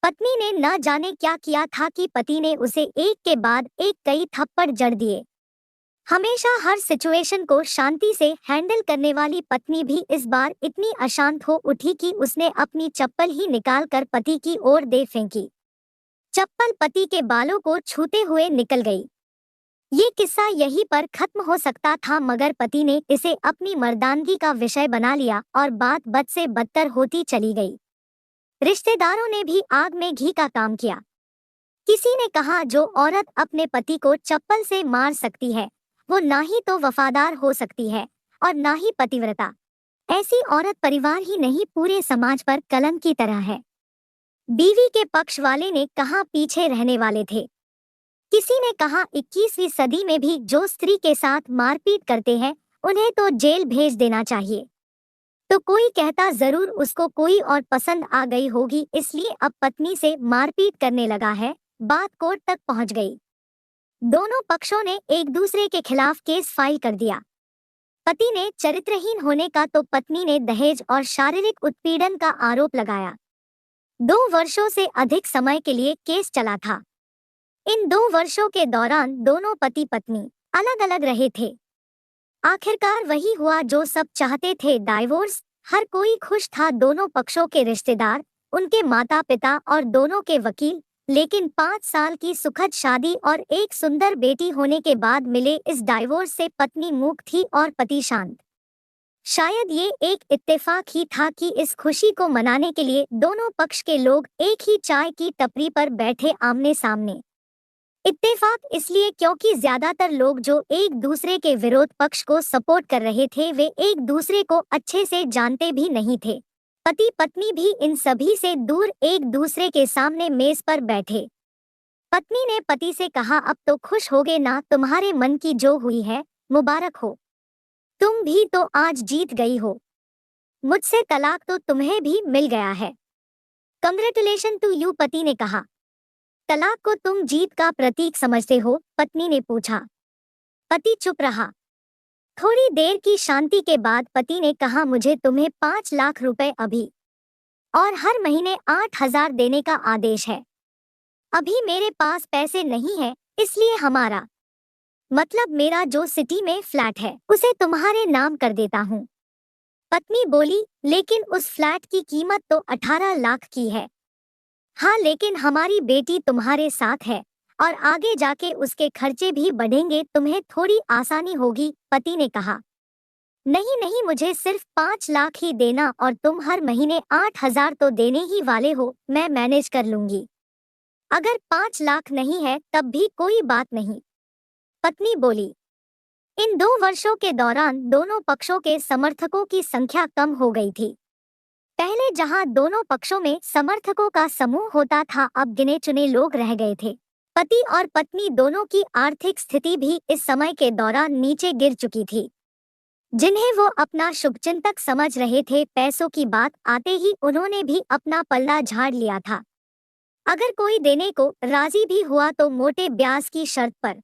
पत्नी ने न जाने क्या किया था कि पति ने उसे एक के बाद एक कई थप्पड़ जड़ दिए। हमेशा हर सिचुएशन को शांति से हैंडल करने वाली पत्नी भी इस बार इतनी अशांत हो उठी कि उसने अपनी चप्पल ही निकाल कर पति की ओर दे फेंकी। चप्पल पति के बालों को छूते हुए निकल गई। ये किस्सा यहीं पर खत्म हो सकता था, मगर पति ने इसे अपनी मर्दानगी का विषय बना लिया और बात बद से बदतर होती चली गई। रिश्तेदारों ने भी आग में घी का काम किया। किसी ने कहा, जो औरत अपने पति को चप्पल से मार सकती है वो ना ही तो वफादार हो सकती है और ना ही पतिव्रता। ऐसी औरत परिवार ही नहीं पूरे समाज पर कलंक की तरह है। बीवी के पक्ष वाले ने कहा पीछे रहने वाले थे। किसी ने कहा 21वीं सदी में भी जो स्त्री के साथ मारपीट करते हैं उन्हें तो जेल भेज देना चाहिए। तो कोई कहता जरूर उसको कोई और पसंद आ गई होगी इसलिए अब पत्नी से मारपीट करने लगा है। बात कोर्ट तक पहुंच गई। दोनों पक्षों ने एक दूसरे के खिलाफ केस फाइल कर दिया। पति ने चरित्रहीन होने का तो पत्नी ने दहेज और शारीरिक उत्पीड़न का आरोप लगाया। 2 वर्षों से अधिक समय के लिए केस चला था। इन 2 वर्षों के दौरान दोनों पति पत्नी अलग अलग रहे थे। आखिरकार वही हुआ जो सब चाहते थे, डाइवोर्स। हर कोई खुश था, दोनों पक्षों के रिश्तेदार, उनके माता पिता और दोनों के वकील। लेकिन 5 साल की सुखद शादी और एक सुंदर बेटी होने के बाद मिले इस डाइवोर्स से पत्नी मूक थी और पति शांत। शायद ये एक इत्तेफाक ही था कि इस खुशी को मनाने के लिए दोनों पक्ष के लोग एक ही चाय की टपरी पर बैठे आमने सामने। इत्तेफाक इसलिए क्योंकि ज्यादातर लोग जो एक दूसरे के विरोध पक्ष को सपोर्ट कर रहे थे वे एक दूसरे को अच्छे से जानते भी नहीं थे। पति पत्नी भी इन सभी से दूर एक दूसरे के सामने मेज पर बैठे। पत्नी ने पति से कहा, अब तो खुश होगे ना, तुम्हारे मन की जो हुई है मुबारक हो। तुम भी तो आज जीत गई हो। मुझसे तलाक तो तुम्हें भी मिल गया है। कंग्रेचुलेशन टू यू, पति ने कहा। तलाक को तुम जीत का प्रतीक समझते हो? पत्नी ने पूछा। पति चुप रहा। थोड़ी देर की शांति के बाद पति ने कहा, मुझे तुम्हें 5 लाख रुपए अभी और हर महीने 8,000 देने का आदेश है। अभी मेरे पास पैसे नहीं है इसलिए हमारा मतलब मेरा जो सिटी में फ्लैट है उसे तुम्हारे नाम कर देता हूँ। पत्नी बोली, लेकिन उस फ्लैट की कीमत तो 18 लाख की है। हाँ, लेकिन हमारी बेटी तुम्हारे साथ है और आगे जाके उसके खर्चे भी बढ़ेंगे, तुम्हें थोड़ी आसानी होगी। पति ने कहा, नहीं नहीं, मुझे सिर्फ 5 लाख ही देना और तुम हर महीने 8,000 तो देने ही वाले हो, मैं मैनेज कर लूंगी। अगर 5 लाख नहीं है तब भी कोई बात नहीं, पत्नी बोली। इन 2 वर्षों के दौरान दोनों पक्षों के समर्थकों की संख्या कम हो गई थी। पहले जहां दोनों पक्षों में समर्थकों का समूह होता था, अब गिने चुने लोग रह गए थे। पति और पत्नी दोनों की आर्थिक स्थिति भी इस समय के दौरान नीचे गिर चुकी थी। जिन्हें वो अपना शुभचिंतक समझ रहे थे, पैसों की बात आते ही उन्होंने भी अपना पल्ला झाड़ लिया था। अगर कोई देने को राजी भी हुआ तो मोटे ब्याज की शर्त पर।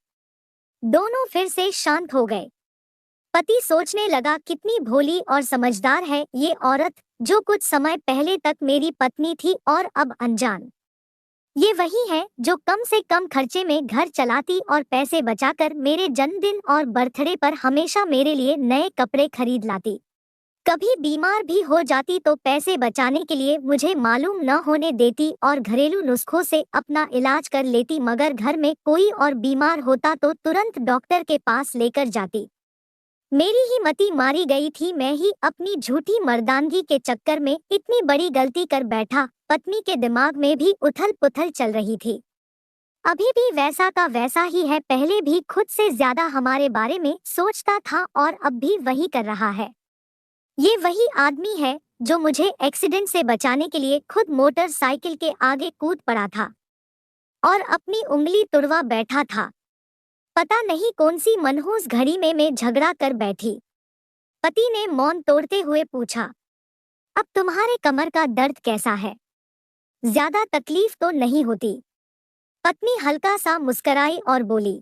दोनों फिर से शांत हो गए। पति सोचने लगा, कितनी भोली और समझदार है ये औरत, जो कुछ समय पहले तक मेरी पत्नी थी और अब अनजान। ये वही है जो कम से कम खर्चे में घर चलाती और पैसे बचाकर मेरे जन्मदिन और बर्थडे पर हमेशा मेरे लिए नए कपड़े खरीद लाती। कभी बीमार भी हो जाती तो पैसे बचाने के लिए मुझे मालूम न होने देती और घरेलू नुस्खों से अपना इलाज कर लेती, मगर घर में कोई और बीमार होता तो तुरंत डॉक्टर के पास लेकर जाती। मेरी ही मति मारी गई थी, मैं ही अपनी झूठी मर्दानगी के चक्कर में इतनी बड़ी गलती कर बैठा। पत्नी के दिमाग में भी उथल पुथल चल रही थी। अभी भी वैसा का वैसा ही है, पहले भी खुद से ज्यादा हमारे बारे में सोचता था और अब भी वही कर रहा है। ये वही आदमी है जो मुझे एक्सीडेंट से बचाने के लिए खुद मोटरसाइकिल के आगे कूद पड़ा था और अपनी उंगली तुड़वा बैठा था। पता नहीं कौन सी मनहूस घड़ी में मैं झगड़ा कर बैठी। पति ने मौन तोड़ते हुए पूछा, अब तुम्हारे कमर का दर्द कैसा है? ज्यादा तकलीफ तो नहीं होती? पत्नी हल्का सा मुस्कुराई और बोली,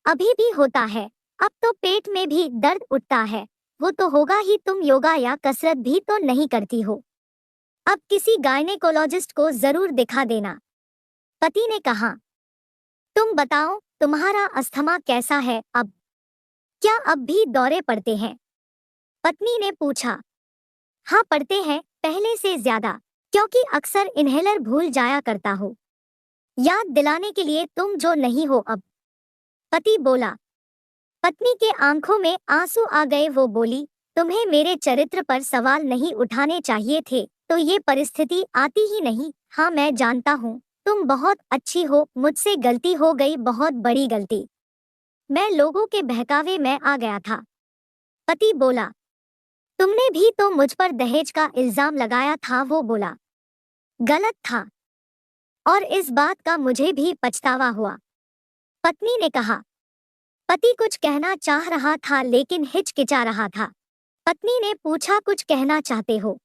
अभी भी होता है, अब तो पेट में भी दर्द उठता है। वो तो होगा ही, तुम योगा या कसरत भी तो नहीं करती हो। अब किसी गायनेकोलॉजिस्ट को जरूर दिखा देना। पति ने कहा, तुम बताओ तुम्हारा अस्थमा कैसा है अब? क्या अब भी दौरे पड़ते हैं? पत्नी ने पूछा। हाँ पड़ते हैं, पहले से ज्यादा, क्योंकि अक्सर इन्हेलर भूल जाया करता हूँ। याद दिलाने के लिए तुम जो नहीं हो अब। पति बोला। पत्नी के आंखों में आंसू आ गए। वो बोली, तुम्हें मेरे चरित्र पर सवाल नहीं उठाने चाहिए थे, तो ये परिस्थिति आती ही नहीं। हाँ मैं जानता हूँ, तुम बहुत अच्छी हो, मुझसे गलती हो गई, बहुत बड़ी गलती। मैं लोगों के बहकावे में आ गया था। पति बोला। तुमने भी तो मुझ पर दहेज का इल्जाम लगाया था। वो बोला। गलत था, और इस बात का मुझे भी पछतावा हुआ। पत्नी ने कहा। पति कुछ कहना चाह रहा था लेकिन हिचकिचा रहा था। पत्नी ने पूछा, कुछ कहना चाहते हो?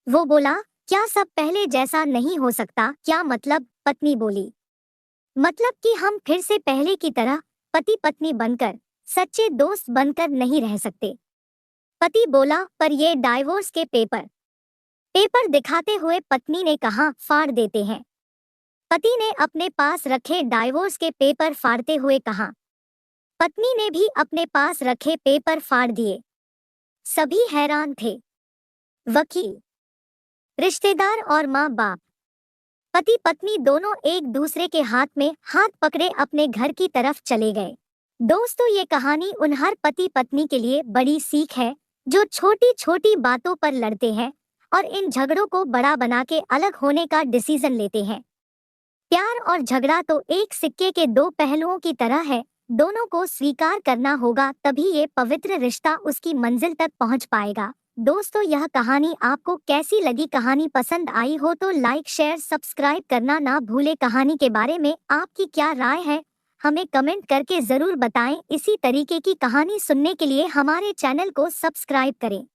वो बोला, क्या सब पहले जैसा नहीं हो सकता? क्या मतलब? पत्नी बोली। मतलब कि हम फिर से पहले की तरह पति पत्नी बनकर, सच्चे दोस्त बनकर नहीं रह सकते। पति बोला, पर ये डाइवोर्स के पेपर दिखाते हुए पत्नी ने कहा, फाड़ देते हैं। पति ने अपने पास रखे डाइवोर्स के पेपर फाड़ते हुए कहा। पत्नी ने भी अपने पास रखे पेपर फाड़ दिए। सभी हैरान थे। वकील, रिश्तेदार और माँ बाप, पति पत्नी दोनों एक दूसरे के हाथ में हाथ पकड़े अपने घर की तरफ चले गए। दोस्तों, ये कहानी उन हर पति पत्नी के लिए बड़ी सीख है जो छोटी छोटी बातों पर लड़ते हैं और इन झगड़ों को बड़ा बना के अलग होने का डिसीजन लेते हैं। प्यार और झगड़ा तो एक सिक्के के दो पहलुओं की तरह है, दोनों को स्वीकार करना होगा, तभी ये पवित्र रिश्ता उसकी मंजिल तक पहुंच पाएगा। दोस्तों, यह कहानी आपको कैसी लगी? कहानी पसंद आई हो तो लाइक शेयर सब्सक्राइब करना ना भूले। कहानी के बारे में आपकी क्या राय है, हमें कमेंट करके जरूर बताएं। इसी तरीके की कहानी सुनने के लिए हमारे चैनल को सब्सक्राइब करें।